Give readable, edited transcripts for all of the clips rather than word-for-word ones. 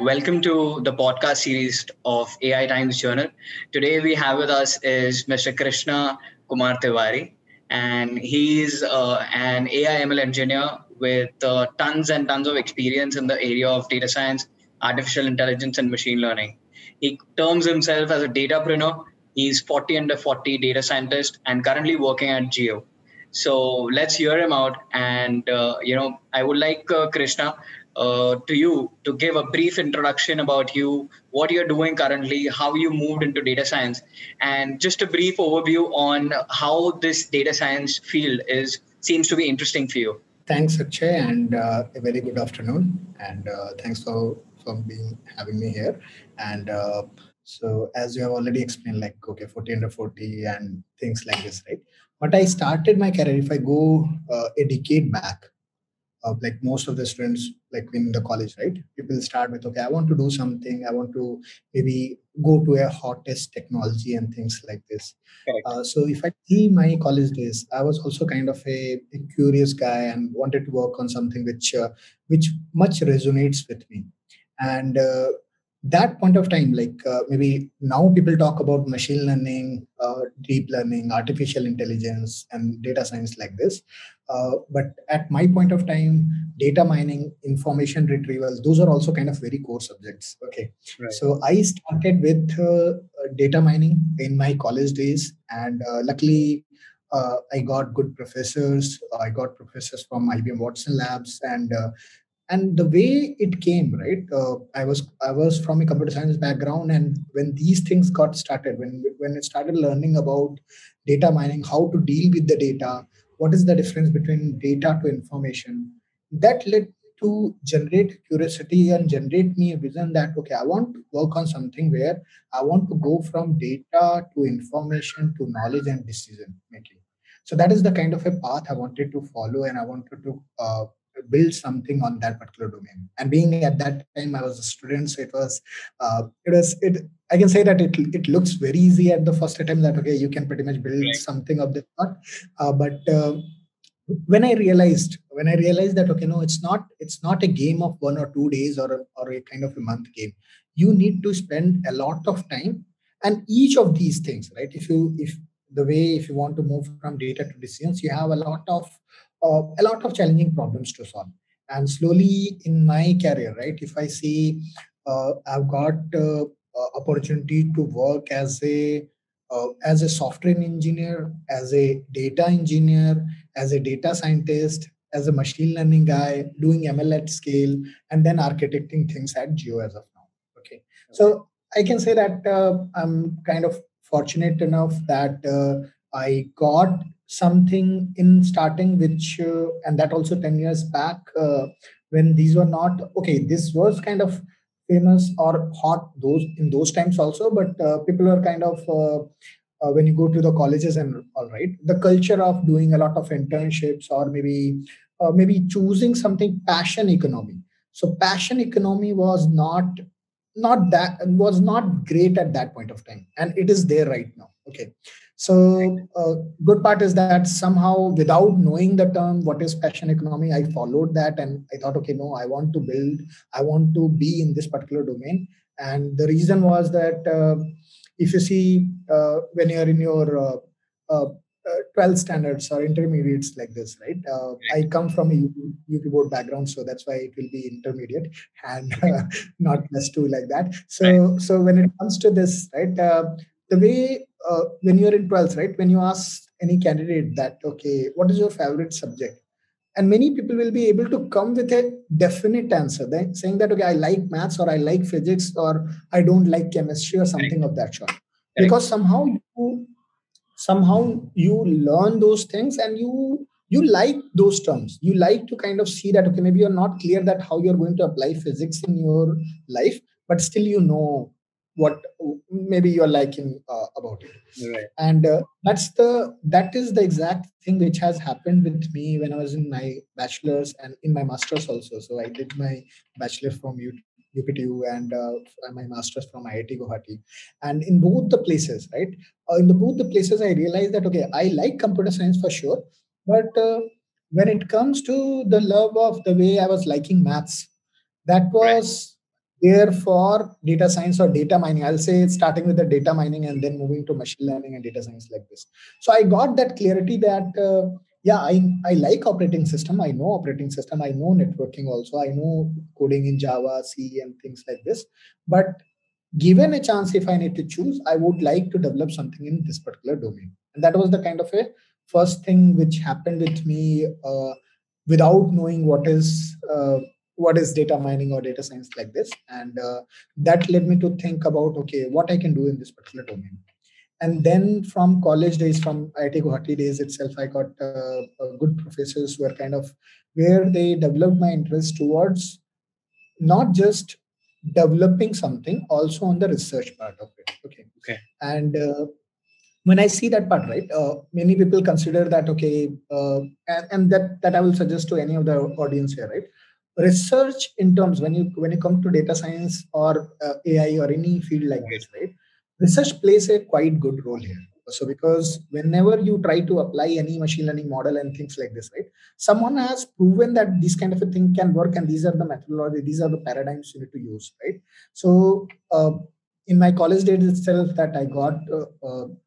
welcome to the podcast series of AI Times Journal. Today we have with us is Mr. Krishna Kumar Tiwari, and he's an AI ML engineer with tons and tons of experience in the area of data science, artificial intelligence, and machine learning. He terms himself as a datapreneur. He's 40 under 40 data scientist and currently working at Geo. So let's hear him out. And, I would like Krishna to you to give a brief introduction about you, what you're doing currently, how you moved into data science, and just a brief overview on how this data science field is seems to be interesting for you. Thanks, Akshay, and a very good afternoon. And thanks for being having me here. And so, as you have already explained, like 40 under 40 and things like this, right? But I started my career. If I go a decade back, like most of the students, like in the college, right? People start with, okay, I want to do something. I want to maybe go to a hottest technology and things like this. Correct. So if I see my college days, I was also kind of a curious guy and wanted to work on something which much resonates with me. And that point of time, like maybe now people talk about machine learning, deep learning, artificial intelligence, and data science like this. But at my point of time, data mining, information retrieval, those are also kind of very core subjects. Okay. Right. So I started with data mining in my college days. And luckily, I got good professors. I got professors from IBM Watson Labs, and the way it came, right? I was from a computer science background, and when these things got started, when I started learning about data mining, how to deal with the data, what is the difference between data to information, that led to generate curiosity and generate me a vision that, okay, I want to work on something where I want to go from data to information to knowledge and decision making. So that is the kind of a path I wanted to follow, and I wanted to build something on that particular domain. And being at that time, I was a student, so it. I can say that it looks very easy at the first attempt, that okay, you can pretty much build something of this sort. But when I realized that, okay, no, it's not a game of 1 or 2 days, or a kind of a month game. You need to spend a lot of time, and each of these things, right? If you want to move from data to decisions, you have a lot of challenging problems to solve. And slowly in my career, right, if I see, I've got opportunity to work as a software engineer, as a data engineer, as a data scientist, as a machine learning guy, doing ML at scale, and then architecting things at Geo as of now. Okay, so I can say that I'm kind of fortunate enough that I got something in starting, and that also 10 years back, when these were not okay. This was kind of famous or hot those times also, but people were kind of when you go to the colleges and all, right, the culture of doing a lot of internships, or maybe choosing something passion economy. So passion economy was not great at that point of time, and it is there right now. Okay, so good part is that somehow, without knowing the term what is passion economy, I followed that, and I thought, okay, no, I want to be in this particular domain. And the reason was that, if you see, when you're in your 12th standards or intermediates like this, right? I come from a UP board background, so that's why it will be intermediate, and not plus two like that. So when it comes to this, right, the way, when you're in 12th, right, when you ask any candidate that, okay, what is your favorite subject? And many people will be able to come with a definite answer, saying that, okay, I like maths, or I like physics, or I don't like chemistry, or something of that sort. Because somehow you learn those things, and you like those terms. You like to kind of see that, okay, maybe you're not clear that how you're going to apply physics in your life, but still what maybe you're liking about it. Right. And that is the exact thing which has happened with me when I was in my bachelor's and in my master's also. So I did my bachelor from UPTU, and my master's from IIT Guwahati. And in both the places, right, both the places, I realized that, okay, I like computer science for sure, but when it comes to the love of the way I was liking maths, that was there for data science or data mining. I'll say starting with the data mining and then moving to machine learning and data science like this. So I got that clarity that yeah, I like operating system. I know operating system. I know networking also. I know coding in Java, C, and things like this. But given a chance, if I need to choose, I would like to develop something in this particular domain. And that was the kind of a first thing which happened with me without knowing what is data mining or data science like this. And that led me to think about, okay, what I can do in this particular domain. And then from college days, from IIT Guwahati days itself, I got good professors who are kind of where they developed my interest towards not just developing something, also on the research part of it. Okay. Okay. And when I see that part, right, many people consider that, okay, and that I will suggest to any of the audience here, right? Research in terms when you come to data science or AI or any field like this, right? Research plays a quite good role here. So because whenever you try to apply any machine learning model and things like this, right, someone has proven that this kind of a thing can work, and these are the methodology, these are the paradigms you need to use, right? So in my college days itself, that I got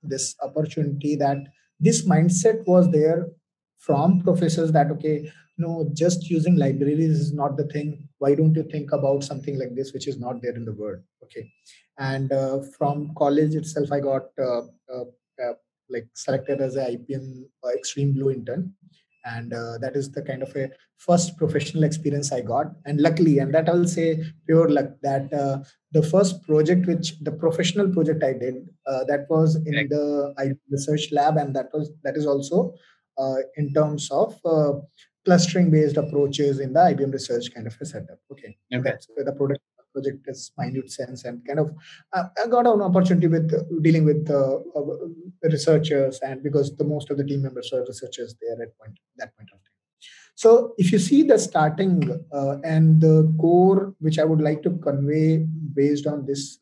this opportunity, that this mindset was there from professors that, okay, no, just using libraries is not the thing. Why don't you think about something like this, which is not there in the world? Okay. And from college itself, I got uh, like selected as a IPM Extreme Blue intern. And that is the kind of a first professional experience I got. And luckily, and that I will say pure luck, that the first project, which the professional project I did, that was in the IBM research lab, and that is also in terms of clustering based approaches in the IBM research kind of a setup. Okay, so that's where the project is minute sense, and kind of I got an opportunity with dealing with researchers, and because the most of the team members are researchers there at that point of time. So if you see the starting and the core, which I would like to convey based on this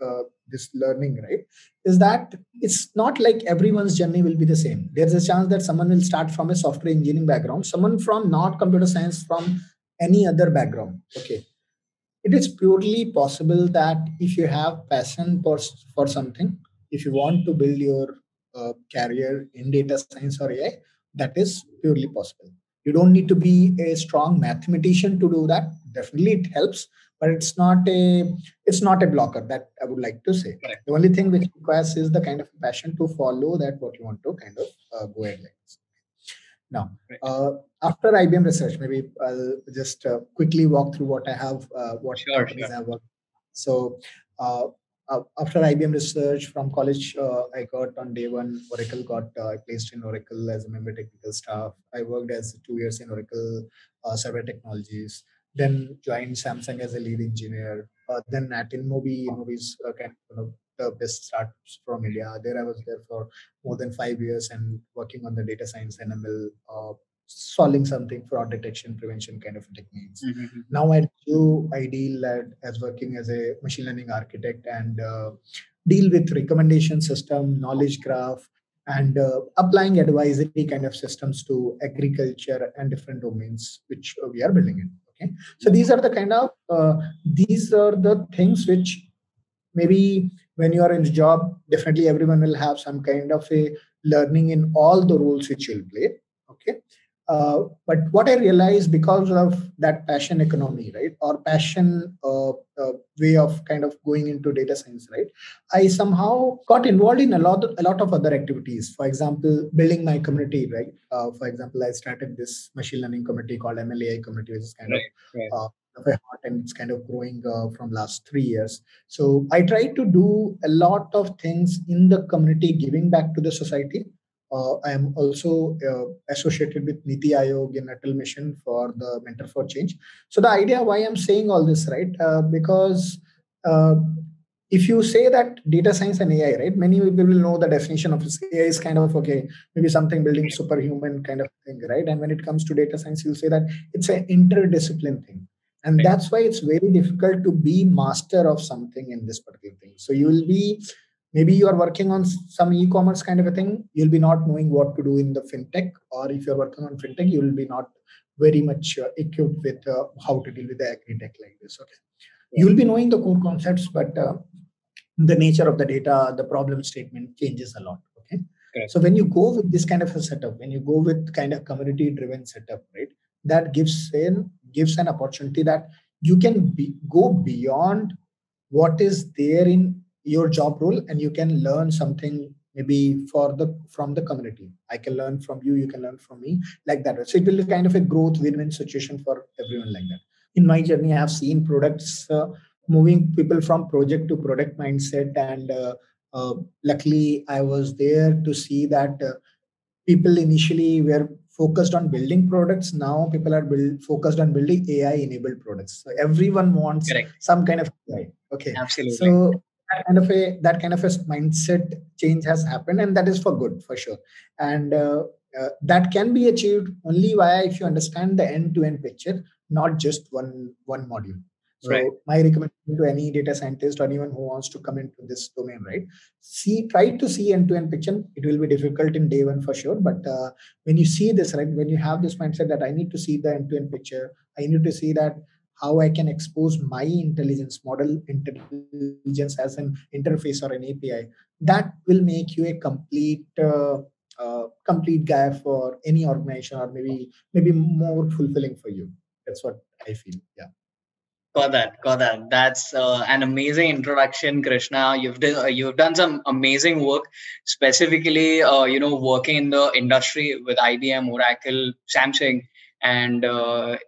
learning, right, is that it's not like everyone's journey will be the same. There's a chance that someone will start from a software engineering background, someone from not computer science, from any other background. Okay, it is purely possible that if you have passion for something, if you want to build your career in data science or AI, that is purely possible. You don't need to be a strong mathematician to do that. Definitely it helps, but it's not a blocker, that I would like to say. Correct. The only thing which requires is the kind of passion to follow that what you want to kind of go ahead like this. Now, after IBM research, maybe I'll just quickly walk through what I have, what companies I have worked. So, after IBM research from college, I got on day one Oracle. I placed in Oracle as a member technical staff. I worked as 2 years in Oracle Server Technologies. Then joined Samsung as a lead engineer. Then at Inmobi, Inmobi's kind of the best startups from India. There I was there for more than 5 years and working on the data science and ML, solving something fraud detection, prevention kind of techniques. Mm-hmm. Now at you, I deal as working as a machine learning architect and deal with recommendation system, knowledge graph, and applying advisory kind of systems to agriculture and different domains which we are building in. Okay, so these are the kind of these are the things which maybe when you are in the job, definitely everyone will have some kind of a learning in all the roles which you'll play. Okay. But what I realized, because of that passion economy, right, or passion way of kind of going into data science, right, I somehow got involved in a lot of other activities. For example, building my community, right. For example, I started this machine learning community called MLAI community, which is kind of a hot, and it's kind of growing from last 3 years. So I try to do a lot of things in the community, giving back to the society. I am also associated with Niti Aayog in Atal Mission for the Mentor for Change. So the idea why I'm saying all this, right? Because uh, if you say that data science and AI, right, many people will know the definition of AI is kind of, okay, maybe something building superhuman kind of thing, right? And when it comes to data science, you'll say that it's an interdiscipline thing. And that's why it's very difficult to be master of something in this particular thing. So you will be, maybe you are working on some e-commerce kind of a thing, you'll be not knowing what to do in the fintech, or if you're working on fintech, you will be not very much equipped with how to deal with the agri tech like this. Okay. You'll be knowing the core concepts, but the nature of the data, the problem statement changes a lot. Okay. Correct. So when you go with this kind of a setup, when you go with kind of community driven setup, right, that gives an opportunity that you can go beyond what is there in your job role, and you can learn something maybe from the community. I can learn from you, you can learn from me, like that. So it will be kind of a growth win-win situation for everyone, like that. In my journey, I have seen products moving people from project to product mindset, and luckily I was there to see that people initially were focused on building products. Now people are focused on building AI enabled products. So everyone wants Correct. some kind of AI. Okay. Absolutely. So that kind of a mindset change has happened, and that is for good, for sure. And that can be achieved only via if you understand the end to end picture, not just one module. Right. So my recommendation to any data scientist or anyone who wants to come into this domain, right? Try to see end-to-end picture. It will be difficult in day one for sure, but when you see this, right, when you have this mindset that I need to see the end-to-end picture, I need to see that how I can expose my intelligence model intelligence as an interface or an API, that will make you a complete guy for any organization, or maybe more fulfilling for you. That's what I feel. Yeah. Got that. Got that. That's an amazing introduction, Krishna. You've done some amazing work, specifically, working in the industry with IBM, Oracle, Samsung, and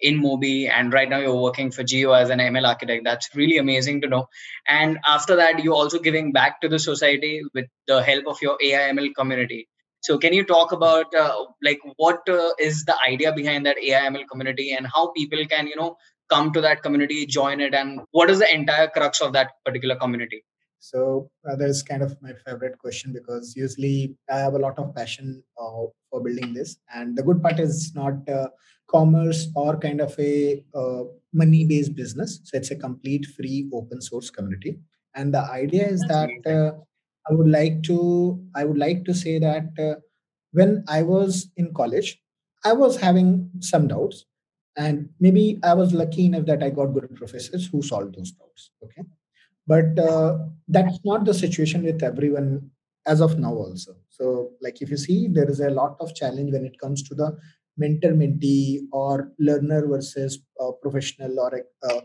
in Mobi. And right now, you're working for Geo as an ML architect. That's really amazing to know. And after that, you're also giving back to the society with the help of your AI ML community. So, can you talk about like what is the idea behind that AI ML community, and how people can come to that community, join it, and what is the entire crux of that particular community? So that is kind of my favorite question, because usually I have a lot of passion for building this. And the good part is it's not commerce or kind of a money-based business. So it's a complete free open source community. And the idea is That's that amazing. I would like to say that when I was in college, I was having some doubts, and maybe I was lucky enough that I got good professors who solved those doubts. Okay, but that's not the situation with everyone as of now also. So like if you see, there is a lot of challenge when it comes to the mentor mentee or learner versus professional or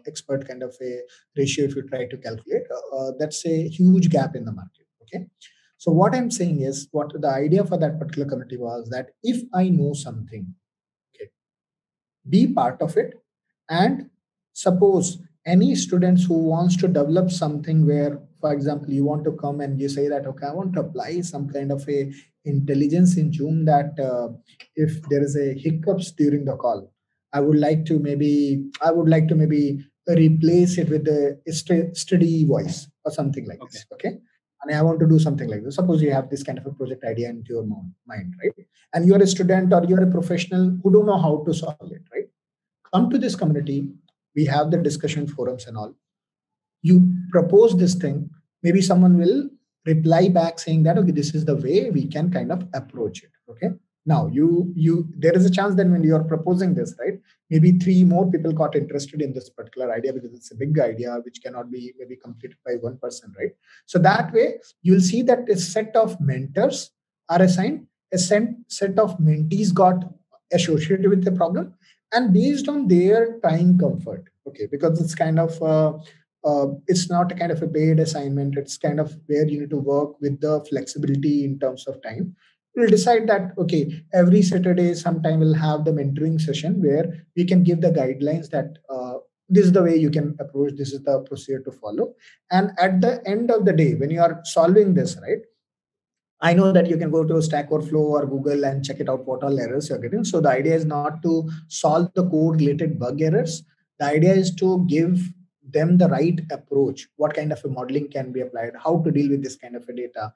expert kind of a ratio. If you try to calculate, that's a huge gap in the market. Okay, so what I'm saying is, what the idea for that particular committee was that if I know something, okay, be part of it. And suppose any students who wants to develop something where, for example, you want to come and you say that, okay, I want to apply some kind of a intelligence in Zoom, that if there is a hiccups during the call, I would like to maybe replace it with a steady voice or something like Okay. this. Okay, and I want to do something like this. Suppose you have this kind of a project idea into your mind, right? And you're a student or you're a professional who don't know how to solve it, right? Come to this community. We have the discussion forums and all. You propose this thing, maybe someone will reply back saying that, okay, this is the way we can kind of approach it. Okay, now you there is a chance that when you are proposing this, right, maybe three more people got interested in this particular idea, because it's a big idea which cannot be maybe completed by one person, right? So that way you'll see that a set of mentors are assigned, a set of mentees got associated with the problem, and based on their time comfort. Okay, because it's kind of it's not a kind of a paid assignment. It's kind of where you need to work with the flexibility in terms of time. We'll decide that, okay, every Saturday sometime we'll have the mentoring session where we can give the guidelines that this is the way you can approach, this is the procedure to follow. And at the end of the day, when you are solving this, right, I know that you can go to Stack Overflow or Google and check it out what all errors you're getting. So the idea is not to solve the code related bug errors. The idea is to give them the right approach. What kind of a modeling can be applied? How to deal with this kind of a data?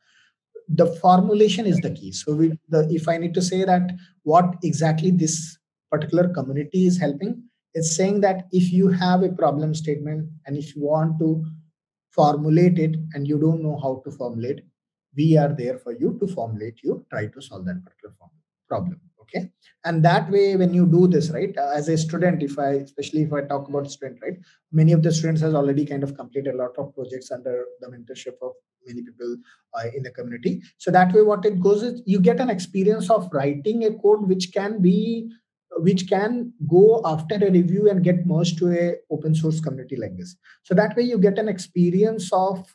The formulation is the key. So if I need to say that what exactly this particular community is helping, it's saying that if you have a problem statement and if you want to formulate it and you don't know how to formulate, we are there for you to formulate you, try to solve that particular problem. Okay. And that way, when you do this, right, as a student, especially if I talk about student, right, many of the students has already kind of completed a lot of projects under the mentorship of many people in the community. So that way, what it goes is you get an experience of writing a code which can go after a review and get merged to a open source community like this. So that way you get an experience of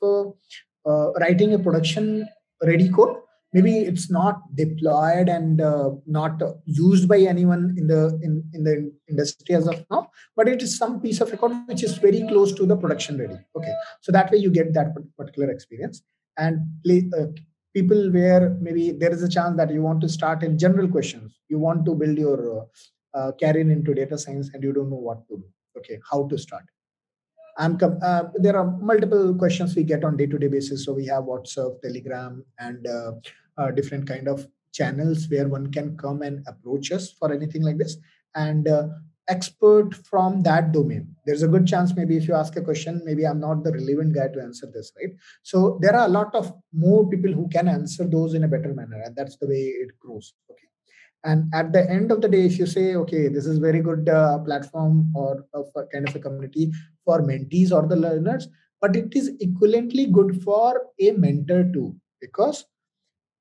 writing a production ready code. Maybe it's not deployed and not used by anyone in the industry as of now, but it is some piece of code which is very close to the production ready. Okay, so that way you get that particular experience. And people where maybe there is a chance that you want to start in general questions, you want to build your career into data science and you don't know what to do. Okay, how to start. There are multiple questions we get on day-to-day basis. So we have WhatsApp, Telegram, and different kind of channels where one can come and approach us for anything like this. And expert from that domain. There's a good chance maybe if you ask a question, maybe I'm not the relevant guy to answer this, right? So there are a lot of more people who can answer those in a better manner, and that's the way it grows. Okay. And at the end of the day, if you say, okay, this is very good platform or of a kind of a community for mentees or the learners, but it is equivalently good for a mentor too. Because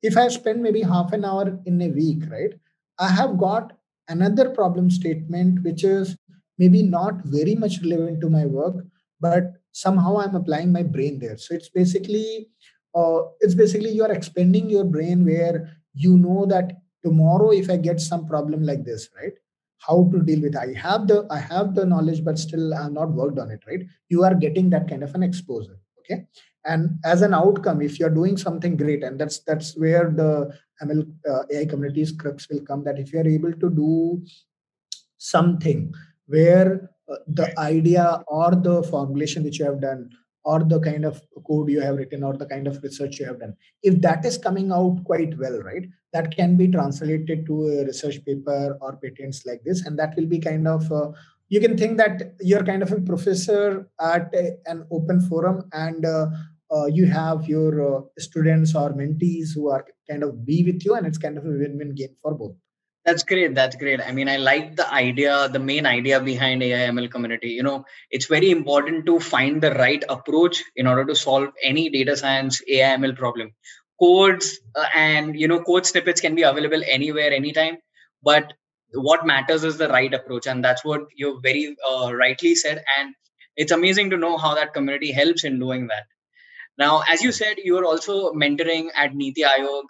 if I spend maybe half an hour in a week, right, I have got another problem statement which is maybe not very much relevant to my work, but somehow I'm applying my brain there. So it's basically you are expanding your brain where you know that tomorrow if I get some problem like this, right, how to deal with it. I have the knowledge, but still I'm not worked on it, right? You are getting that kind of an exposure. Okay. And as an outcome, if you're doing something great, and that's where the ML AI community's crux will come, that if you're able to do something where the idea or the formulation which you have done or the kind of code you have written or the kind of research you have done, if that is coming out quite well, right, that can be translated to a research paper or patents like this, and that will be kind of you can think that you're kind of a professor at an open forum, and you have your students or mentees who are kind of be with you, and it's kind of a win-win game for both. That's great. That's great. I mean, I like the idea, the main idea behind AI/ML community. It's very important to find the right approach in order to solve any data science AI/ML problem. Codes and code snippets can be available anywhere, anytime. But what matters is the right approach, and that's what you very rightly said. And it's amazing to know how that community helps in doing that. Now, as you said, you are also mentoring at Niti Aayog.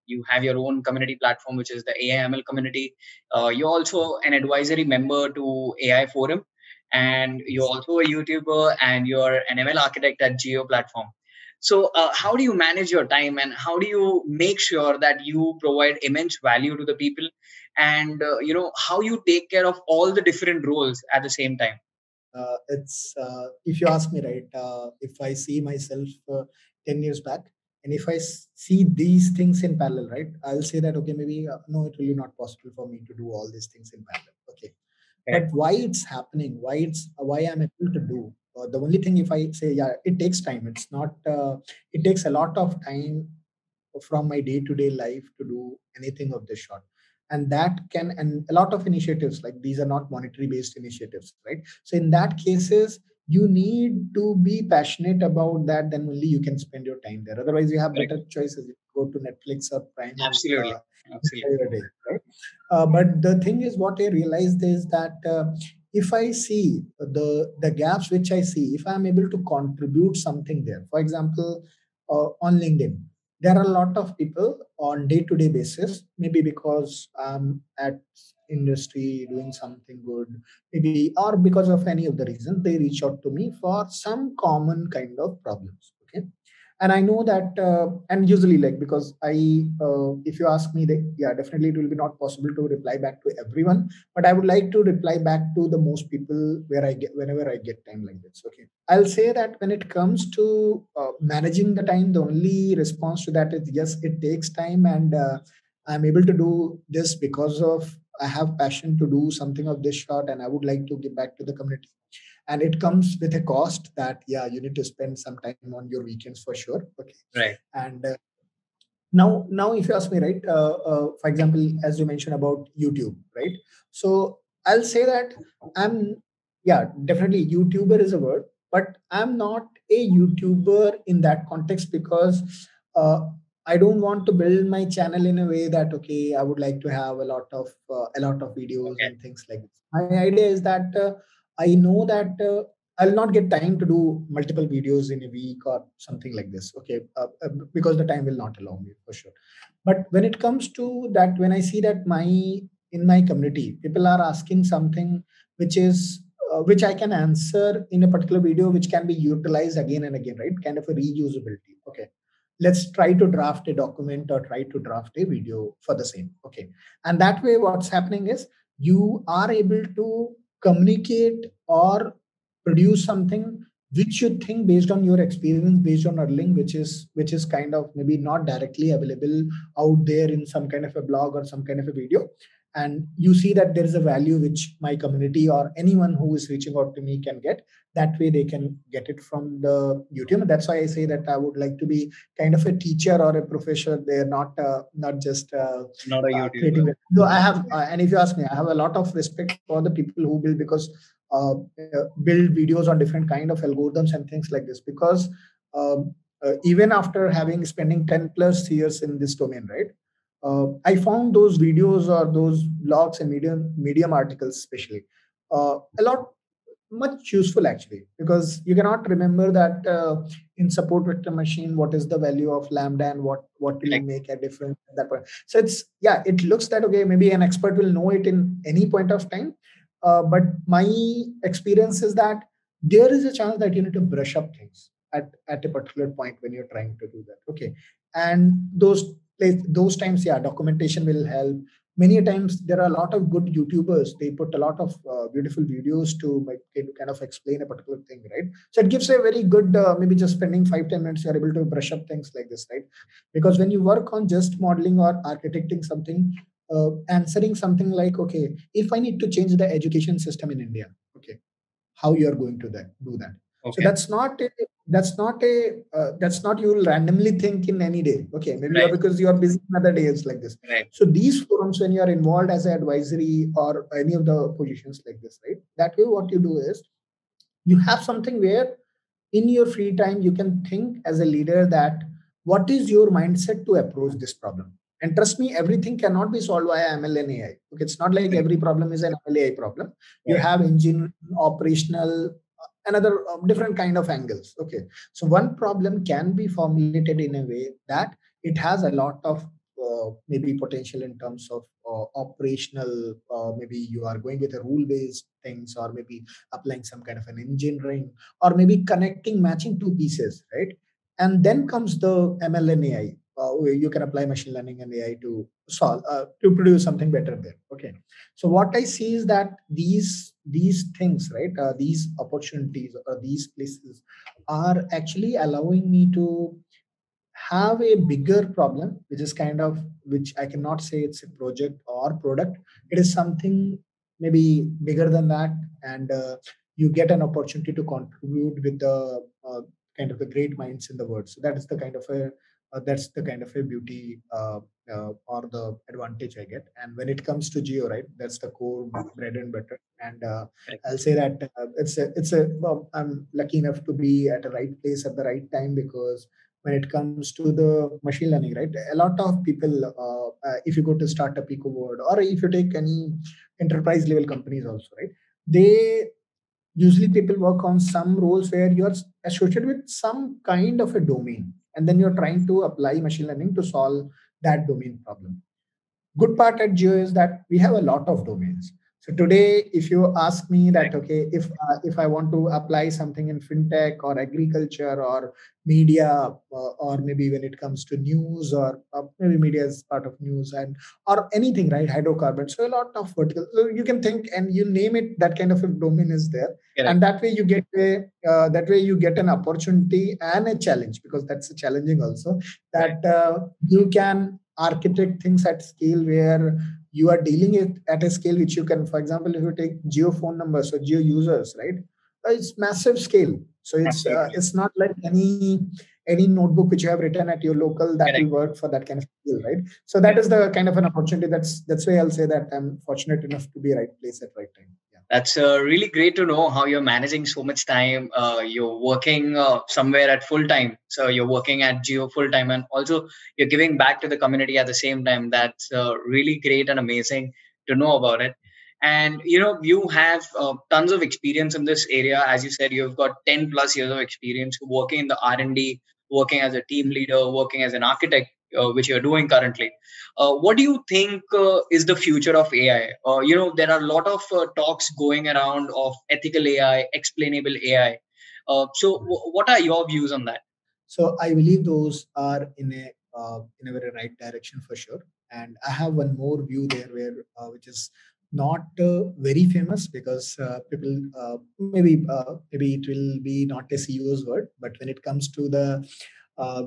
You have your own community platform, which is the AI/ML community. You're also an advisory member to AI Forum, and you're also a YouTuber, and you're an ML architect at Geo Platform. So, how do you manage your time, and how do you make sure that you provide immense value to the people, and how you take care of all the different roles at the same time? It's if you ask me, right, if I see myself 10 years back, and if see these things in parallel, right, I'll say that okay, maybe no, it will be not possible for me to do all these things in parallel. Okay. But why it's happening, why I'm able to do the only thing, if I say, yeah, it takes time. It's not it takes a lot of time from my day-to-day life to do anything of this sort. And that can, and a lot of initiatives like these are not monetary based initiatives, right? So in that cases, you need to be passionate about that, then only you can spend your time there. Otherwise you have Correct. better choices. You go to Netflix or Prime and Absolutely. Absolutely. enjoy your day, right? But the thing is, what I realized is that if I see the gaps which I see, if I'm able to contribute something there, for example, on LinkedIn, there are a lot of people on day-to-day basis, maybe because I'm at industry doing something good, maybe, or because of any of the reasons, they reach out to me for some common kind of problems. Okay. And I know that and usually, like, because I if you ask me, that yeah, definitely it will be not possible to reply back to everyone, but I would like to reply back to the most people where I get, whenever I get time like this. Okay. I'll say that when it comes to managing the time, the only response to that is yes, it takes time, and I'm able to do this because of I have passion to do something of this sort, and I would like to give back to the community. And it comes with a cost that yeah, you need to spend some time on your weekends for sure. Okay. Right. And Now if you ask me, right, for example, as you mentioned about YouTube, right? So I'll say that I'm, yeah, definitely YouTuber is a word, but I'm not a YouTuber in that context, because uh, I don't want to build my channel in a way that, okay, I would like to have a lot of videos Okay. and things like this. My idea is that I know that I'll not get time to do multiple videos in a week or something like this. Okay, because the time will not allow me for sure. But when it comes to that, when I see that my in my community, people are asking something which is which I can answer in a particular video, which can be utilized again and again, right? Kind of a reusability. Okay, let's try to draft a document or try to draft a video for the same. Okay, and that way, what's happening is you are able to communicate or produce something which you think based on your experience, based on earning, which is kind of maybe not directly available out there in some kind of a blog or some kind of a video. And you see that there is a value which my community or anyone who is reaching out to me can get. That way they can get it from the YouTube. And that's why I say that I would like to be kind of a teacher or a professor. They're not just Not a YouTuber. creating. So I have, and if you ask me, I have a lot of respect for the people who build, because build videos on different kind of algorithms and things like this. Because even after having spending 10 plus years in this domain, right? I found those videos or those blogs and medium articles, especially, a lot much useful actually, because you cannot remember that in support vector machine what is the value of lambda and what will Correct. make a difference at that point. So it's, yeah, it looks that okay, maybe an expert will know it in any point of time, but my experience is that there is a chance that you need to brush up things at a particular point when you're trying to do that. Okay, and those times, yeah, documentation will help. Many times there are a lot of good YouTubers, they put a lot of beautiful videos to kind of explain a particular thing, right? So it gives a very good, maybe just spending 5-10 minutes you're able to brush up things like this, right? Because when you work on just modeling or architecting something, answering something like, okay, if I need to change the education system in India, okay, how you are going to do that. So Okay. that's not you will randomly think in any day. Okay, maybe Right. because you are busy another day, it's like this. Right. So these forums, when you are involved as an advisory or any of the positions like this, right, that way what you do is you have something where in your free time you can think as a leader that what is your mindset to approach this problem. And trust me, everything cannot be solved via ML and AI. Okay, it's not like Right. every problem is an ML AI problem. You Right. have engineering, operational, another different kind of angles. Okay, so one problem can be formulated in a way that it has a lot of maybe potential in terms of operational. Maybe you are going with a rule based things, or maybe applying some kind of an engineering, or maybe connecting, matching two pieces, right? And then comes the ML and AI, where you can apply machine learning and AI to solve, to produce something better there. Okay, so what I see is that these things, right, these opportunities or these places are actually allowing me to have a bigger problem, which is kind of, which I cannot say it's a project or product. It is something maybe bigger than that, and you get an opportunity to contribute with the kind of the great minds in the world. So that is the kind of a that's the kind of a beauty or the advantage I get. And when it comes to geo, right, that's the core bread and butter. And Correct. I'll say that it's a well, I'm lucky enough to be at the right place at the right time, because when it comes to the machine learning, right? A lot of people, if you go to startup eco world, or if you take any enterprise level companies also, right? They usually people work on some roles where you're associated with some kind of a domain, and then you're trying to apply machine learning to solve that domain problem. Good part at Geo is that we have a lot of domains. So today, if you ask me that, Correct. okay, if I want to apply something in fintech or agriculture or media, or maybe when it comes to news, or maybe media is part of news, and or anything, right? Hydrocarbons. So a lot of vertical. So you can think and you name it. That kind of a domain is there, Correct. and that way you get an opportunity and a challenge, because that's a challenging also, Right. that you can architect things at scale where you are dealing it at a scale which you can, for example, if you take geo phone numbers or geo users, right, it's massive scale. So Absolutely. it's not like any notebook which you have written at your local, that will Correct. work for that kind of skill, right? So that Yeah. is the kind of an opportunity. That's why I'll say that I'm fortunate enough to be right place at right time. Yeah. That's really great to know how you're managing so much time. You're working somewhere at full time, so you're working at Geo full time, and also you're giving back to the community at the same time. That's really great and amazing to know about it. And you have tons of experience in this area. As you said, you've got 10+ years of experience working in the R&D, working as a team leader, working as an architect, which you're doing currently. What do you think is the future of AI? There are a lot of talks going around of ethical AI, explainable AI. What are your views on that? So I believe those are in a very right direction for sure. And I have one more view there where which is not very famous because people maybe it will be not a CEO's word, but when it comes to the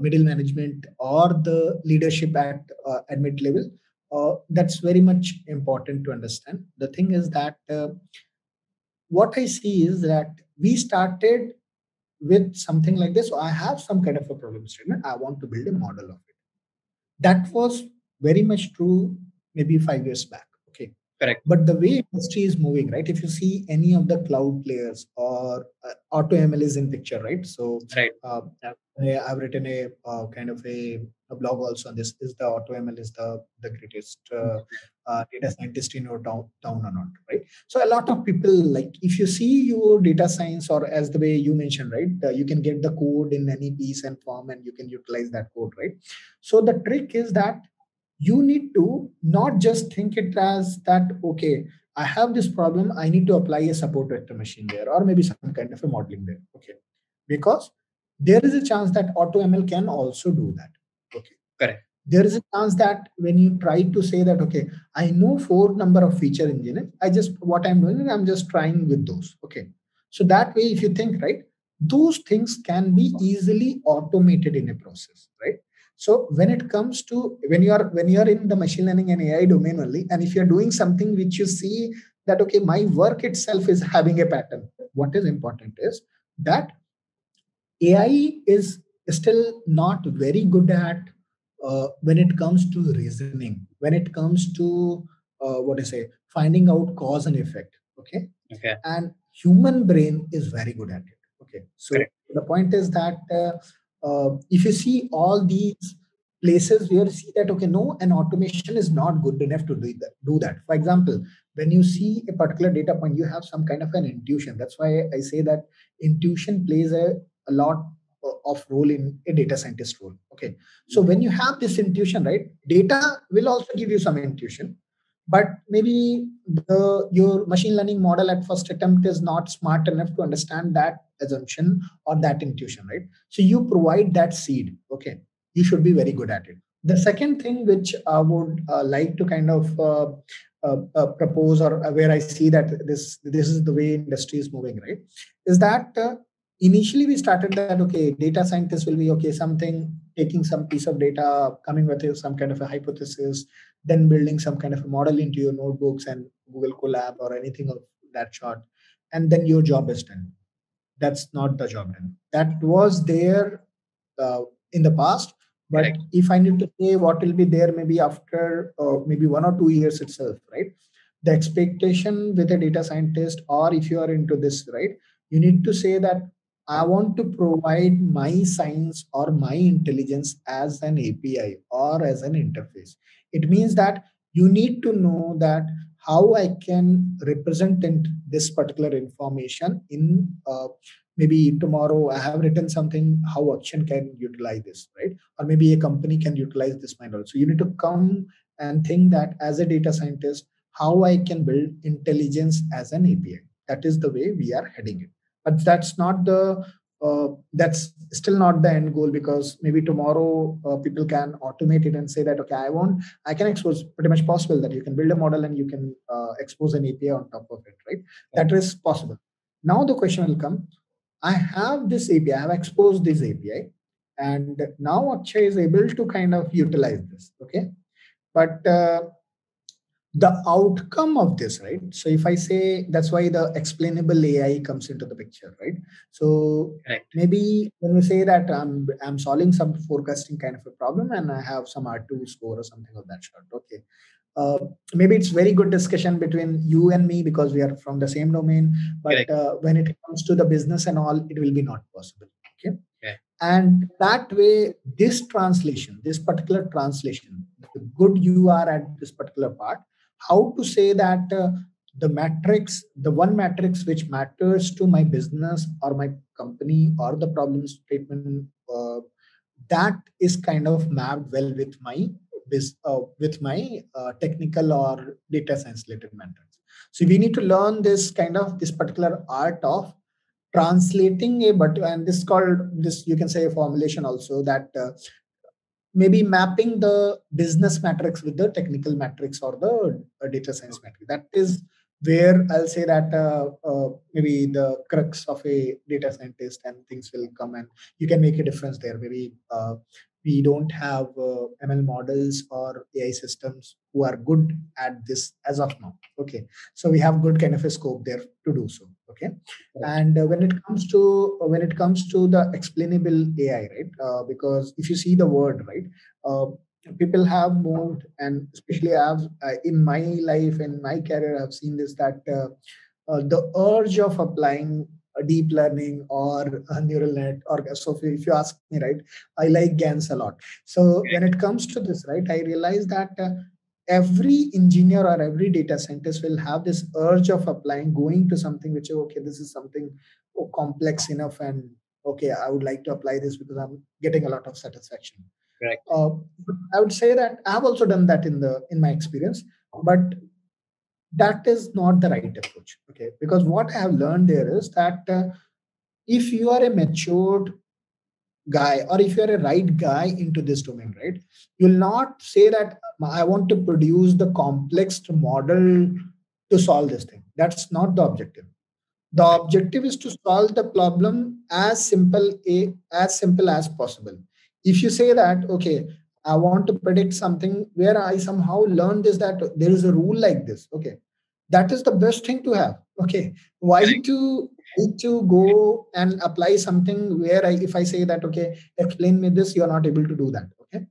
middle management or the leadership at mid level, that's very much important to understand. The thing is that what I see is that we started with something like this. So I have some kind of a problem statement. I want to build a model of it. That was very much true maybe 5 years back. Okay. Correct. But the way industry is moving, right? If you see any of the cloud players or AutoML is in picture, right? So Right. I've written a kind of a blog also on this. Is the AutoML is the greatest data scientist in your town or not, right? So a lot of people, like if you see your data science, or as the way you mentioned, right, you can get the code in any piece and form and you can utilize that code, right? So the trick is that you need to not just think it as that, okay, I have this problem, I need to apply a support vector machine there, or maybe some kind of a modeling there. Okay. Because there is a chance that AutoML can also do that. Okay. Correct. There is a chance that when you try to say that, okay, I know four number of feature engineers, I just what I'm doing is I'm just trying with those. Okay. So that way, if you think right, those things can be easily automated in a process, right? So when it comes to when you are in the machine learning and AI domain only, and if you're doing something which you see that, okay, my work itself is having a pattern, what is important is that AI is still not very good at when it comes to reasoning, when it comes to what I say, finding out cause and effect. Okay. Okay. And human brain is very good at it. Okay. So Correct. the point is that if you see all these places where you see that, okay, no, an automation is not good enough to do that. For example, when you see a particular data point, you have some kind of an intuition. That's why I say that intuition plays a lot of role in a data scientist role. Okay. So when you have this intuition, right, data will also give you some intuition, but maybe your machine learning model at first attempt is not smart enough to understand that assumption or that intuition, right? So you provide that seed. Okay. You should be very good at it. The second thing which I would like to kind of propose, or where I see that this is the way industry is moving, right, is that initially we started that, okay, data scientists will be, okay, something taking some piece of data, coming with some kind of a hypothesis, then building some kind of a model into your notebooks and Google Colab or anything of that sort, and then your job is done. That's not the job done. That was there uh, in the past, but Correct. if I need to say what will be there maybe after maybe 1 or 2 years itself, right? The expectation with a data scientist, or if you are into this, right, you need to say that I want to provide my science or my intelligence as an API or as an interface. It means that you need to know that how I can represent this particular information in maybe tomorrow I have written something, how action can utilize this, right? Or maybe a company can utilize this model. So you need to come and think that as a data scientist, how I can build intelligence as an API. That is the way we are heading it. But that's still not the end goal, because maybe tomorrow people can automate it and say that, okay, I can expose, pretty much possible that you can build a model and you can expose an API on top of it, right? That is possible. Now the question will come, I have this API, I have exposed this API, and now Akshay is able to kind of utilize this. Okay. But the outcome of this, right? So if I say, that's why the explainable AI comes into the picture, right? So Correct. maybe when you say that I'm solving some forecasting kind of a problem and I have some R2 score or something of that sort. Okay. Uh, Maybe it's very good discussion between you and me because we are from the same domain. But Correct. when it comes to the business and all, it will be not possible. Okay. Correct. And that way, this translation, this particular translation, the good you are at this particular part, how to say that the matrix, the one matrix which matters to my business or my company or the problem statement, that is kind of mapped well with my technical or data science related matters. So we need to learn this particular art of translating a, but and this called this, you can say, a formulation also, that maybe mapping the business matrix with the technical matrix or the data science matrix. That is where I'll say that maybe the crux of a data scientist, and things will come and you can make a difference there. Maybe we don't have ML models or AI systems who are good at this as of now. Okay, so we have good kind of a scope there to do so. Okay, Correct. and when it comes to the explainable AI, right? Because if you see the word, right, uh, people have moved, and especially I've in my life, in my career, I've seen this, that the urge of applying a deep learning or a neural net, or so if you ask me, right, I like GANs a lot. So when it comes to this, right, I realize that every engineer or every data scientist will have this urge of applying, going to something which, okay, this is something complex enough, and okay, I would like to apply this because I'm getting a lot of satisfaction. Correct. uh, I would say that I've also done that in my experience, but that is not the right approach. Okay, because what I have learned there is that if you are a matured guy, or if you're a right guy into this domain, right, you'll not say that I want to produce the complex model to solve this thing. That's not the objective. The Correct. objective is to solve the problem as simple as possible. If you say that, okay, I want to predict something where I somehow learned this, that there is a rule like this. Okay, that is the best thing to have. Okay, why Correct. to go and apply something where if I say that, okay, explain me this, you are not able to do that. Okay,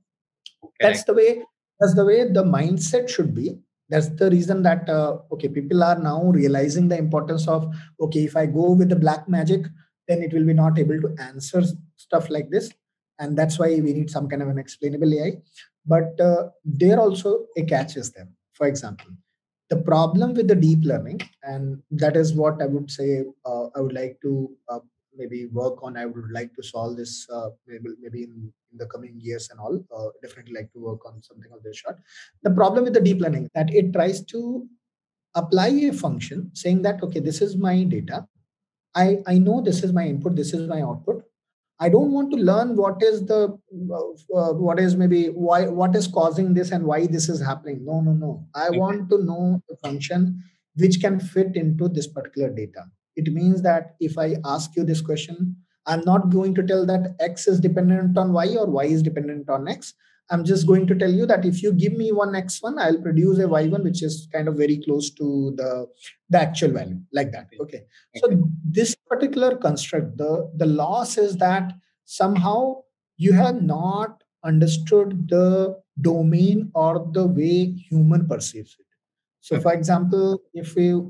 that's Correct. the way that's the way the mindset should be. That's the reason that okay, people are now realizing the importance of, okay, if I go with the black magic, then it will be not able to answer stuff like this, and that's why we need some kind of an explainable AI. But there also a catch is there. For example, the problem with the deep learning, and that is what I would say, I would like to maybe work on. I would like to solve this, maybe in the coming years and all. Definitely like to work on something of this sort. The problem with the deep learning, that it tries to apply a function saying that, okay, this is my data. I know this is my input, this is my output. I don't want to learn what is maybe why, what is causing this and why this is happening. No, no, no. I Okay. want to know the function which can fit into this particular data. It means that if I ask you this question, I'm not going to tell that X is dependent on Y or Y is dependent on X. I'm just going to tell you that if you give me one X1, I'll produce a Y1 which is kind of very close to the actual value, like that. Okay. Okay. Okay. So this particular construct, the loss is that somehow you have not understood the domain or the way human perceives it. So Okay. for example, if you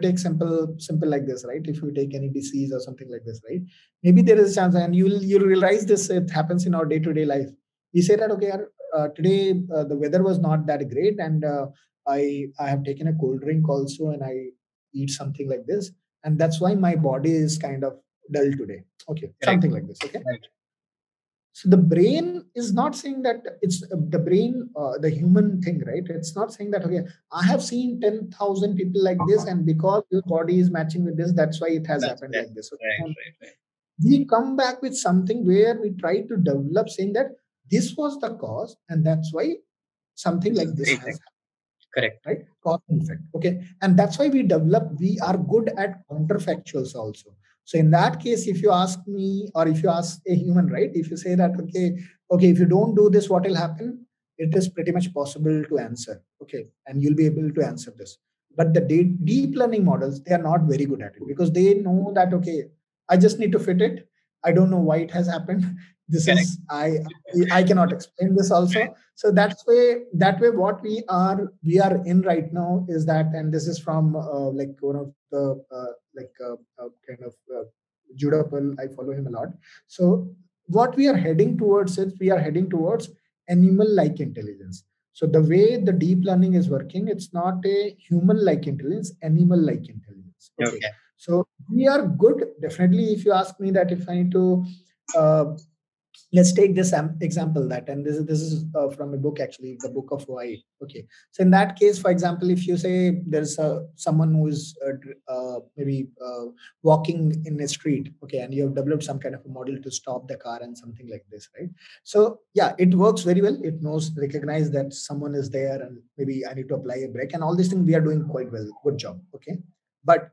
take simple like this, right? If you take any disease or something like this, right? Maybe there is a chance, and you'll realize this, it happens in our day-to-day life. We say that, okay, today the weather was not that great, and I have taken a cold drink also, and I eat something like this, and that's why my body is kind of dull today. Okay, Correct. something like this. Okay, Right. so the brain is not saying that it's the brain, the human thing, right? It's not saying that, okay, I have seen 10,000 people like this, and because your body is matching with this, that's why it has That's happened that. like this. Okay? Right. No, Right. Right. we come back with something where we try to develop saying that this was the cause, and that's why something This is like the this reason. has, Correct. right? Cause and effect. Okay. And that's why we are good at counterfactuals also. So in that case, if you ask me, or if you ask a human, right? If you say that, okay, if you don't do this, what will happen? it is pretty much possible to answer. Okay, and you'll be able to answer this. But the deep learning models, they are not very good at it because they know that, okay, I just need to fit it. I don't know why it has happened. This Correct. is I cannot explain this also. So that way what we are in right now is that, and this is from like one of the kind of Judah Pearl. I follow him a lot. So what we are heading towards is we are heading towards animal-like intelligence. So the way the deep learning is working, it's not a human-like intelligence, animal-like intelligence. Okay. Okay. So we are good. Definitely, if you ask me that if I need to uh, let's take this example that, and this is from a book, actually, the book of why. Okay, so in that case, for example, if you say there's someone who is maybe walking in a street, okay, and you have developed some kind of a model to stop the car and something like this, right? So yeah, it works very well. It knows, recognize that someone is there and maybe I need to apply a brake and all these things. We are doing quite well, good job. Okay, but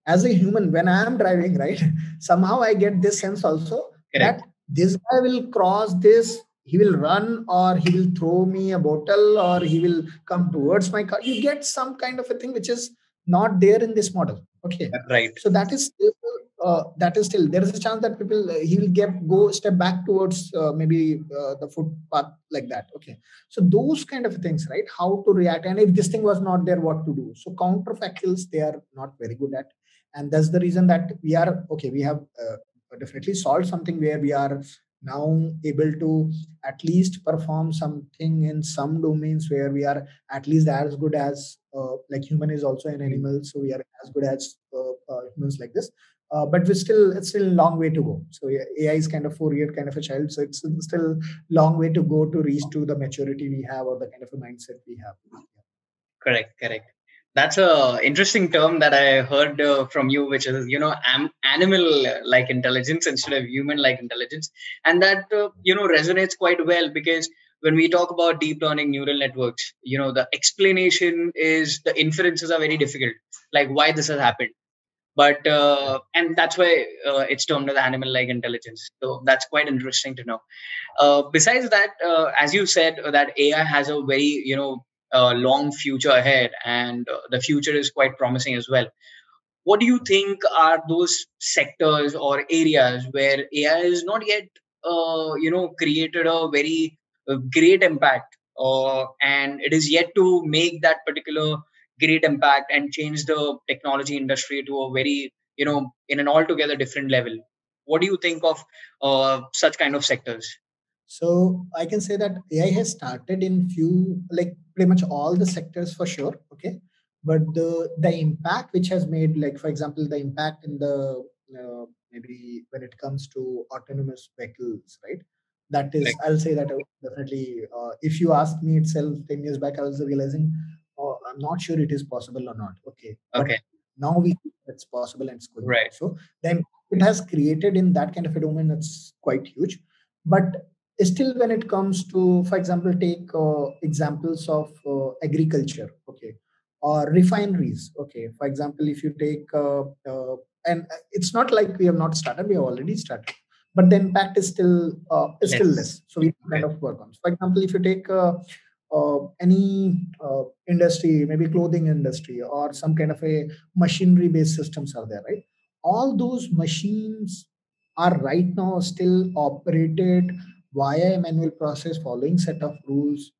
as a human, when I am driving, right, somehow I get this sense also Correct. that this guy will cross this, he will run, or he will throw me a bottle, or he will come towards my car. You get some kind of a thing which is not there in this model. Okay, Right. so that is still there is a chance that people he will go step back towards maybe the footpath, like that. Okay, so those kind of things, right? How to react, and if this thing was not there, what to do? So counterfactuals, they are not very good at, and that's the reason that we are okay. We have definitely solved something where we are now able to at least perform something in some domains where we are at least as good as like human is also an animal, so we are as good as humans, like this. But it's still a long way to go. So yeah, AI is kind of 4 year kind of a child, so it's still long way to go to reach to the maturity we have or the kind of a mindset we have. Correct. Correct. That's a interesting term that I heard from you, which is, animal-like intelligence instead of human-like intelligence, and that resonates quite well because when we talk about deep learning neural networks, the explanation is the inferences are very difficult, like why this has happened. But and that's why it's termed as animal-like intelligence. So that's quite interesting to know. Besides that, as you said, that AI has a very long future ahead, and the future is quite promising as well. What do you think are those sectors or areas where AI is not yet created a very great impact, and it is yet to make that particular great impact and change the technology industry to a very in an altogether different level? What do you think of such kind of sectors? So I can say that AI has started in few, like pretty much all the sectors for sure. Okay, but the impact which has made, like for example, the impact in the maybe when it comes to autonomous vehicles, right? That is, Correct. I'll say that definitely. If you asked me itself 10 years back, I was realizing, oh, I'm not sure it is possible or not. Okay, but Okay. now we see it's possible and it's going on. Right. So then it has created in that kind of a domain that's quite huge. But still, when it comes to, for example, take examples of agriculture, okay, or refineries, okay. For example, if you take and it's not like we have not started, we have already started, but the impact is still Less. less, so we kind Okay. of work on. For example, if you take any industry, maybe clothing industry or some kind of a machinery based systems are there, right? All those machines are right now still operated via a manual process following set of rules.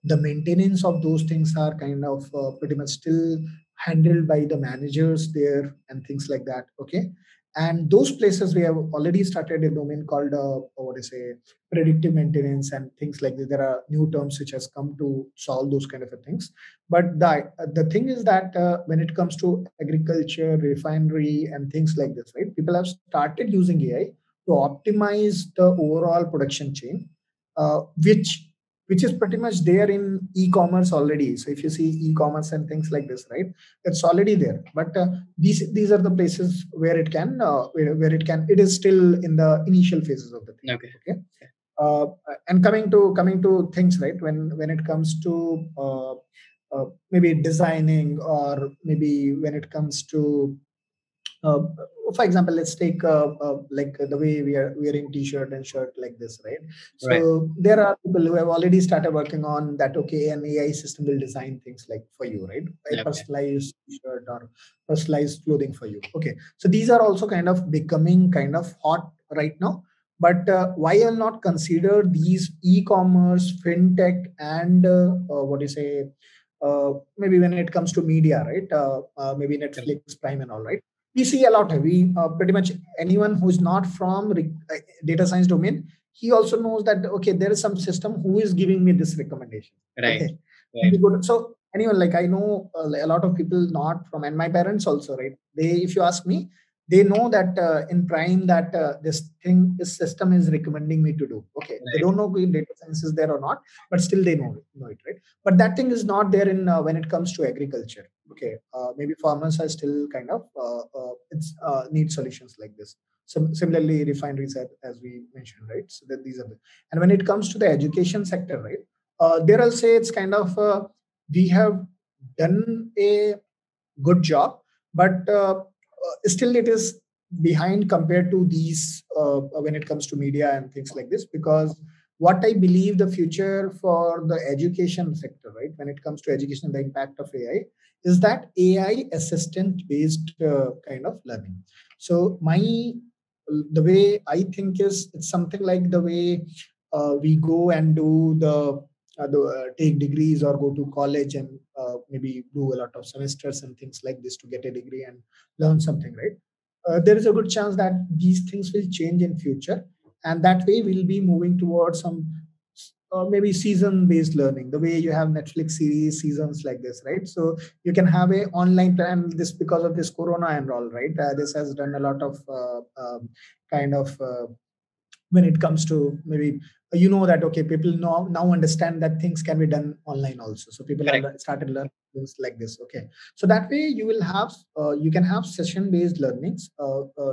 The maintenance of those things are kind of pretty much still handled by the managers there and things like that. Okay, and those places we have already started a domain called what is a predictive maintenance and things like that. There are new terms which has come to solve those kind of things. But the thing is that when it comes to agriculture, refinery, and things like this, right? People have started using AI to optimize the overall production chain, which is pretty much there in e-commerce already. So if you see e-commerce and things like this, right, it's already there. But these are the places where it is still in the initial phases of the thing. Okay. Okay, uh, and coming to things, right, when it comes to maybe designing, or maybe when it comes to uh, for example, let's take like the way we are wearing t-shirt and shirt like this, right? Right. So there are people who have already started working on that. Okay, an AI system will design things like for you, right? A Okay. personalized t-shirt or personalized clothing for you. Okay, so these are also kind of becoming kind of hot right now. But why I'll not consider these e-commerce, fintech, and what do you say? Maybe when it comes to media, right? Maybe Correct. Netflix, Prime, and all, right? We see a lot. We pretty much anyone who's not from data science domain, he also knows that okay, there is some system who is giving me this recommendation. Right. Okay, Right. so anyone, like I know a lot of people not from, and my parents also, right? They, if you ask me, they know that in Prime that this system is recommending me to do. Okay, they Right. don't know if data science is there or not, but still they know it, right? But that thing is not there in when it comes to agriculture. Okay, maybe farmers are still kind of it's need solutions like this. Similarly, refineries, as we mentioned, right? So that these are the, and when it comes to the education sector, right? There I'll say it's kind of we have done a good job, but still it is behind compared to these when it comes to media and things like this. Because what I believe the future for the education sector, right, when it comes to education, the impact of AI is that AI assistant based kind of learning. So the way I think is it's something like the way we go and do take degrees or go to college and maybe do a lot of semesters and things like this to get a degree and learn something, right? There is a good chance that these things will change in future, and that way we'll be moving towards some maybe season based learning, the way you have Netflix series seasons like this, right? So you can have a online plan. This because of this corona and all, right? This has done a lot of kind of when it comes to maybe that okay, people now understand that things can be done online also, so people Correct. are started learning things like this. Okay, so that way you will have you can have session based learnings,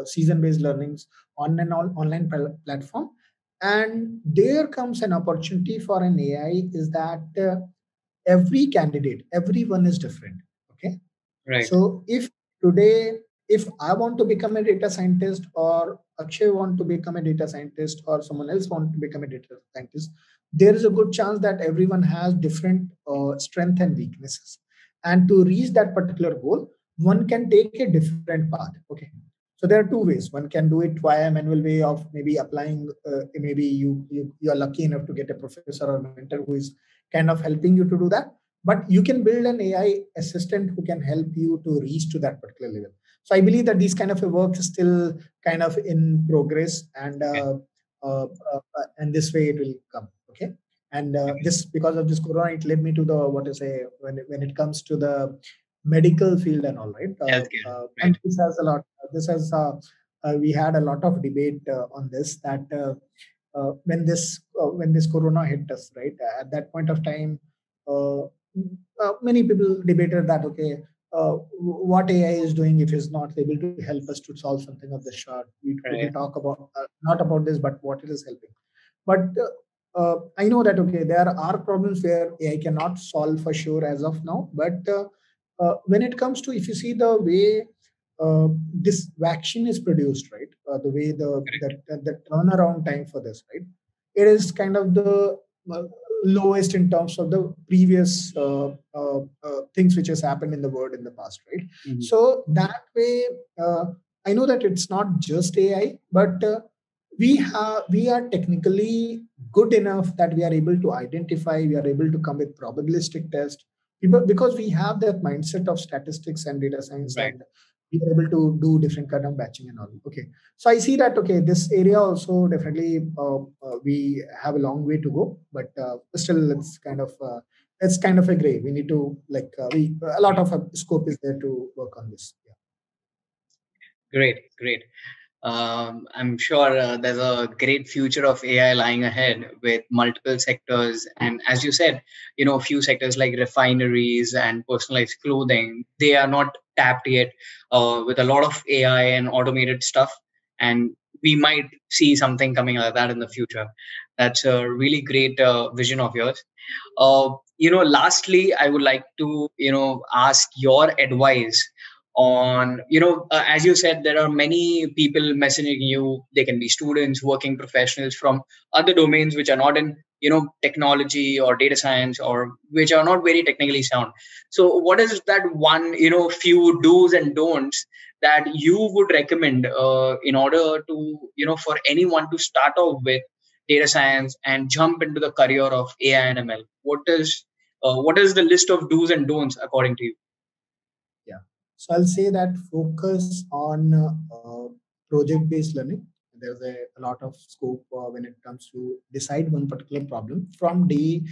season based learnings on an online platform. And there comes an opportunity for an AI is that every candidate, everyone is different. Okay, Right. so if today, if I want to become a data scientist, or Akshay want to become a data scientist, or someone else want to become a data scientist, there is a good chance that everyone has different strength and weaknesses. And to reach that particular goal, one can take a different path. Okay. So there are two ways. One can do it via manual way of maybe applying. Maybe you are lucky enough to get a professor or mentor who is kind of helping you to do that, but you can build an AI assistant who can help you to reach to that particular level. So I believe that these kind of a work is still kind of in progress, Okay. and this way it will come. Okay, and Okay. this because of this corona, it led me to the what to say when it comes to the medical field and all, right. Healthcare. And Right. this has a lot. This has we had a lot of debate on this that when this corona hit us, right, at that point of time, uh, many people debated that okay, what AI is doing if it's not able to help us to solve something of the sort. We Right. talk about not about this, but what it is helping. But I know that okay, there are problems where AI cannot solve for sure as of now. But when it comes to, if you see the way this vaccine is produced, right, the way Correct. the turnaround time for this, right, it is kind of the uh, lowest in terms of the previous things which has happened in the world in the past, right? Mhm. So that way, uh, I know that it's not just AI, but we are technically good enough that we are able to identify, we are able to come with probabilistic test, because we have that mindset of statistics and data science, Right. and we are able to do different kind of batching and all. Okay, so I see that okay, this area also definitely we have a long way to go, but still it's kind of a gray. We need to like we a lot of scope is there to work on this. Yeah. Great. Great. I'm sure there's a great future of AI lying ahead with multiple sectors. And as you said, a few sectors like refineries and personalized clothing, they are not tapped yet with a lot of AI and automated stuff. And we might see something coming like that in the future. That's a really great vision of yours. Lastly, I would like to, ask your advice on, as you said, there are many people messaging you. They can be students, working professionals from other domains which are not in, technology or data science, or which are not very technically sound. So what is that one, few do's and don'ts that you would recommend in order to, for anyone to start off with data science and jump into the career of AI and ML? What is the list of do's and don'ts according to you? Yeah. So I'll say that focus on project-based learning. There's a lot of scope when it comes to decide one particular problem from day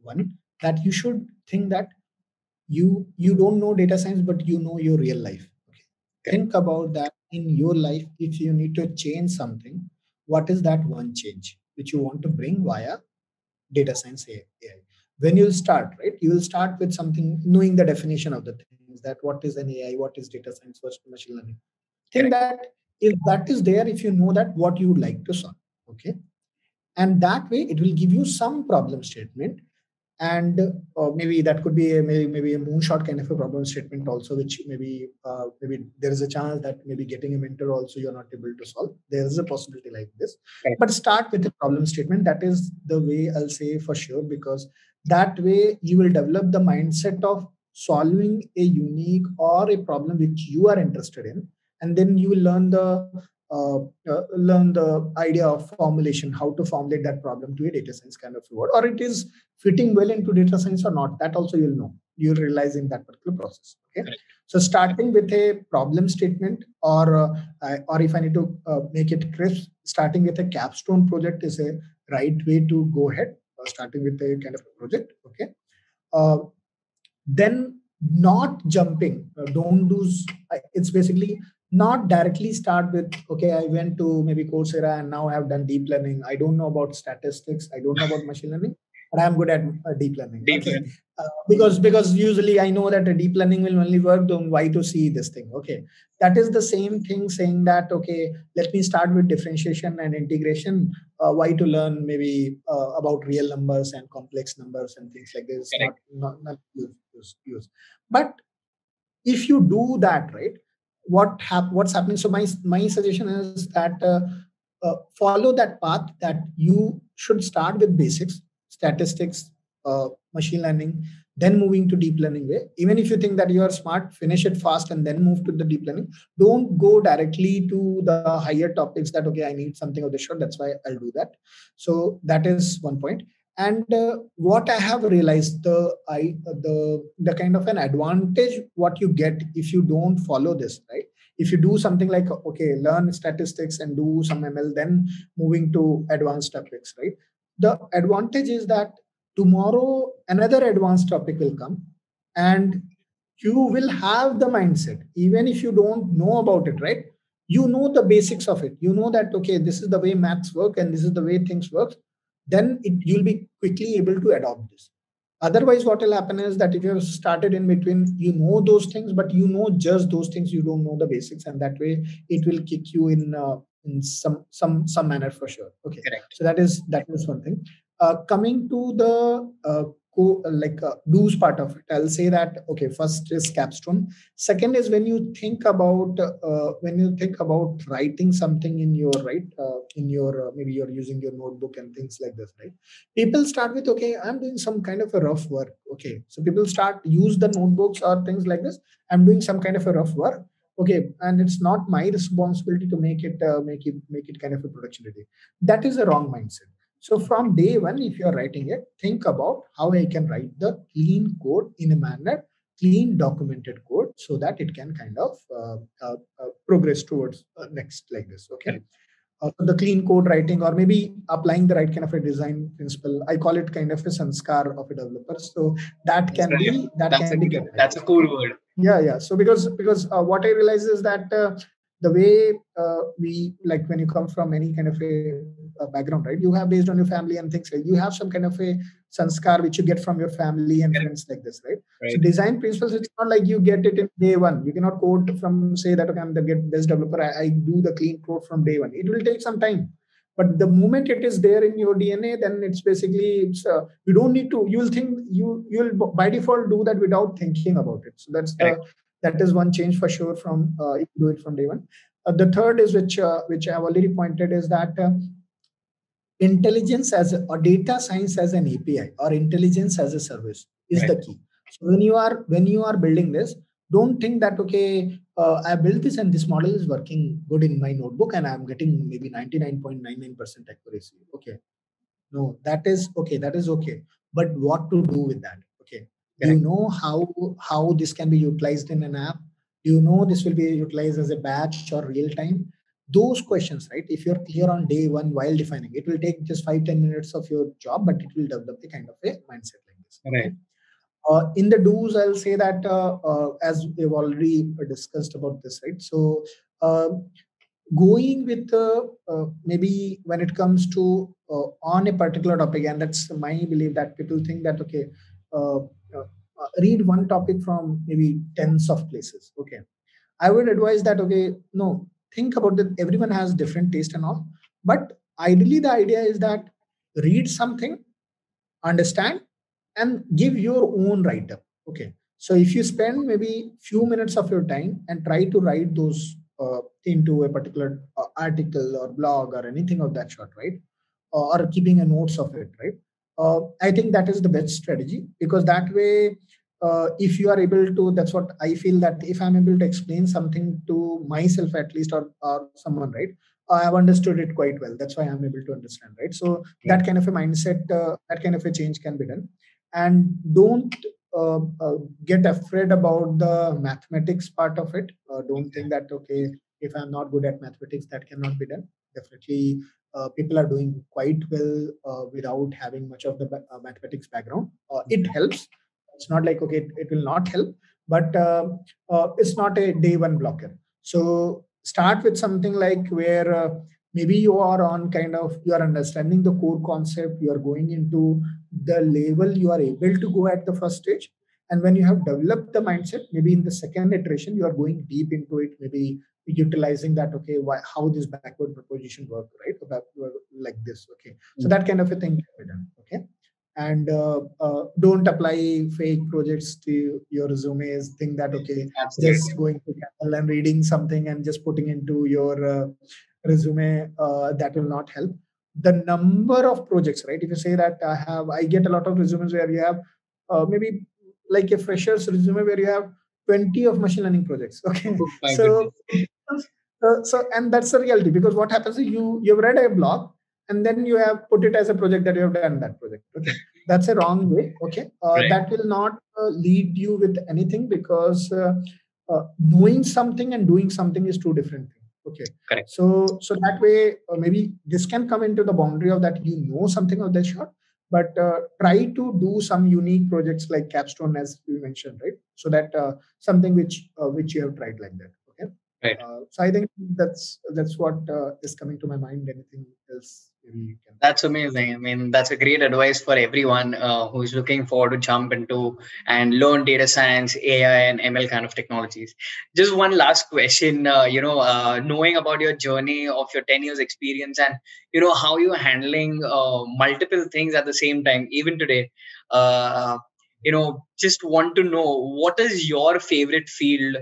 one. That you should think that you don't know data science, but you know your real life. Okay. Think about that in your life. If you need to change something, what is that one change which you want to bring via data science AI? When you start, right, you will start with something, knowing the definition of the things, that what is an AI, what is data science, what's machine learning. Think Correct. that if that is there, if you know that what you would like to solve, okay, and that way it will give you some problem statement. And maybe that could be maybe a moonshot kind of a problem statement also, which maybe there is a chance that maybe getting a mentor also you're not able to solve. There is a possibility like this. Correct. But start with a problem statement. That is the way I'll say for sure, because that way you will develop the mindset of solving a unique or a problem which you are interested in, and then you will learn the idea of formulation, how to formulate that problem to a data science kind of reward, or it is fitting well into data science or not. That also you'll know. You'll realize in that particular process. Okay. Correct. So starting with a problem statement, or if I need to make it crisp, starting with a capstone project is a right way to go ahead. Starting with a kind of a project. Okay. Uh, then not jumping. Don't do. It's basically not directly start with, okay, I went to maybe Coursera and now I have done deep learning. I don't know about statistics. I don't know about machine learning, but I'm good at deep learning. Deep Okay. learning. Because usually I know that a deep learning will only work on Y2C this thing. Okay. That is the same thing saying that, okay, let me start with differentiation and integration. Why to learn maybe about real numbers and complex numbers and things like this. Correct. Not use. But if you do that, right, what's happening? So my suggestion is that follow that path, that you should start with basics, statistics, machine learning, then moving to deep learning way. Even if you think that you are smart, finish it fast and then move to the deep learning. Don't go directly to the higher topics that, okay, I need something of the short, that's why I'll do that. So that is one point. And what I have realized, the kind of an advantage what you get if you don't follow this, right? If you do something like, okay, learn statistics and do some ML, then moving to advanced topics, right? The advantage is that tomorrow another advanced topic will come, and you will have the mindset, even if you don't know about it, right? You know the basics of it. You know that, okay, this is the way maths work and this is the way things work. Then you'll be quickly able to adopt this. Otherwise, what will happen is that if you have started in between, you know those things, but you know just those things, you don't know the basics, and that way it will kick you in some manner for sure. Okay, Correct. so that is one thing. Coming to the do's part of it, I'll say that, okay, first is capstone. Second is when you think about writing something in your maybe you're using your notebook and things like this, right? People start with, okay, I'm doing some kind of a rough work. Okay, so people start use the notebooks or things like this. I'm doing some kind of a rough work. Okay, and it's not my responsibility to make it kind of a production ready. That is a wrong mindset. So from day one, if you're writing it, think about how I can write the clean code in a manner, clean documented code, so that it can kind of progress towards next like this. Okay. Correct. The clean code writing, or maybe applying the right kind of a design principle. I call it kind of a sanskar of a developer. So that That's can brilliant. be kept like That's a this. cool Okay. word. Yeah. So because what I realize is that the way we, like, when you come from any kind of a background, right, you have, based on your family and things, like, you have some kind of a sanskar which you get from your family and Correct. friends like this, right? So Right. design principles, it's not like you get it in day one. You cannot code from, say that, okay, I'm the best developer, I do the clean code from day one. It will take some time. But the moment it is there in your DNA, then it's basically, you don't need to. You'll think you'll by default do that without thinking about it. So that's the Correct. That is one change for sure from if you do it from day one. The third is which I've already pointed is that intelligence as or data science as an API or intelligence as a service is Right. the key. So when you are building this, don't think that okay, I built this and this model is working good in my notebook and I'm getting maybe 99.99% accuracy. Okay, no, that is okay. That is okay. But what to do with that? Okay. Do you Correct. know how this can be utilized in an app? Do you know this will be utilized as a batch or real time? Those questions, right? If you're clear on day one while defining, it will take just 5-10 minutes of your job, but it will develop the kind of a mindset like this. Okay. Right. In the do's, I'll say that as we've already discussed about this, right? So uh, going with maybe when it comes to on a particular topic, and that's my belief that people think that okay, uh, read one topic from maybe tens of places. Okay, I would advise that okay, no, think about that. Everyone has different taste and all, but ideally the idea is that read something, understand, and give your own write up. Okay, so if you spend maybe few minutes of your time and try to write those into a particular article or blog or anything of that sort, right, or keeping a notes of it, right, I think that is the best strategy, because that way if you are able to, that's what I feel, that if I'm able to explain something to myself at least, or someone, right, I have understood it quite well. That's why I'm able to understand, right? So Right. that kind of a mindset, that kind of a change can be done. And don't get afraid about the mathematics part of it. Don't think that okay, if I'm not good at mathematics, that cannot be done. Definitely people are doing quite well without having much of the mathematics background. It helps. It's not like okay, it will not help, but it's not a day one blocker. So start with something like where maybe you are on kind of, you are understanding the core concept, you are going into the level you are able to go at the first stage, and when you have developed the mindset, maybe in the second iteration you are going deep into it, maybe utilizing that okay, how this backward proposition work, right, like this. Okay, so that kind of a thing can be done. Okay, and don't apply fake projects to your resumes. Think that okay, Absolutely. just going to Google and reading something and just putting into your resume, that will not help. The number of projects, right, if you say that I get a lot of resumes where you have maybe like a fresher's resume where you have 20 of machine learning projects. Okay, Oh my so goodness. and that's the reality, because what happens is you've read a blog and then you have put it as a project that you have done that project. Okay, that's a wrong way. Okay, Right. that will not lead you with anything, because knowing something and doing something is two different things. Okay, Correct. so that way maybe this can come into the boundary of that you know something of that sort, but try to do some unique projects like capstone as we mentioned, right, so that something which you have tried like that. Okay, Right. so I think that's what is coming to my mind. Anything else maybe you can That's add? amazing. I mean, that's a great advice for everyone who's looking forward to jump into and learn data science, AI, and ML kind of technologies. Just one last question. Knowing about your journey of your 10 years experience and how you're handling multiple things at the same time, even today. Just want to know what is your favorite field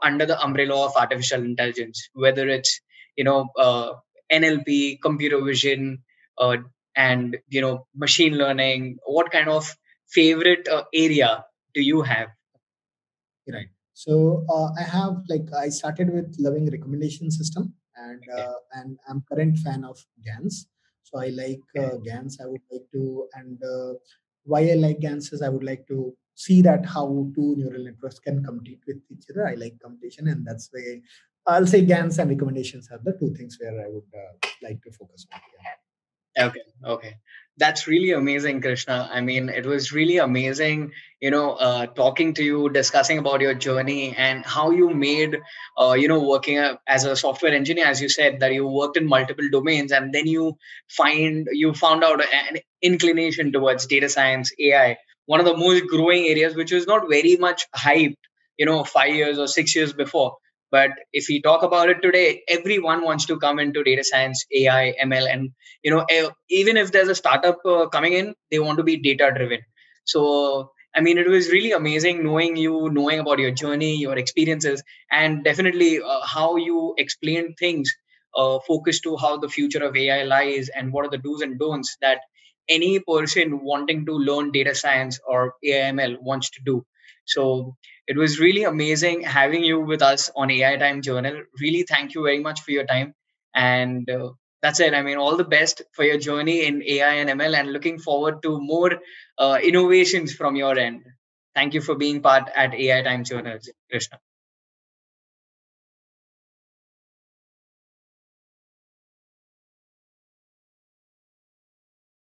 under the umbrella of artificial intelligence, whether it's you know uh, NLP, computer vision, uh, and machine learning. What kind of favorite area do you have? Right. So I have like I started with loving recommendation system, Okay. and I'm current fan of GANs. So I like Okay. GANs. I would like to, and why I like GANs is I would like to see that how two neural networks can compete with each other. I like competition, and that's why I'll say GANs and recommendations are the two things where I would like to focus on. Yeah. Okay, okay. That's really amazing, Krishna. I mean, it was really amazing, talking to you, discussing about your journey and how you made, working as a software engineer, as you said, that you worked in multiple domains and then you found out an inclination towards data science, AI, one of the most growing areas, which was not very much hyped, 5 years or 6 years before. But if we talk about it today, everyone wants to come into data science, AI, ML, and even if there's a startup coming in, they want to be data driven. So I mean, it was really amazing knowing you, knowing about your journey, your experiences, and definitely how you explained things, focused to how the future of AI lies and what are the do's and don'ts that any person wanting to learn data science or AIML wants to do. So it was really amazing having you with us on AI Time Journal. Really, thank you very much for your time. And that's it. I mean, all the best for your journey in AI and ML, and looking forward to more innovations from your end. Thank you for being part at AI Time Journals, Krishna.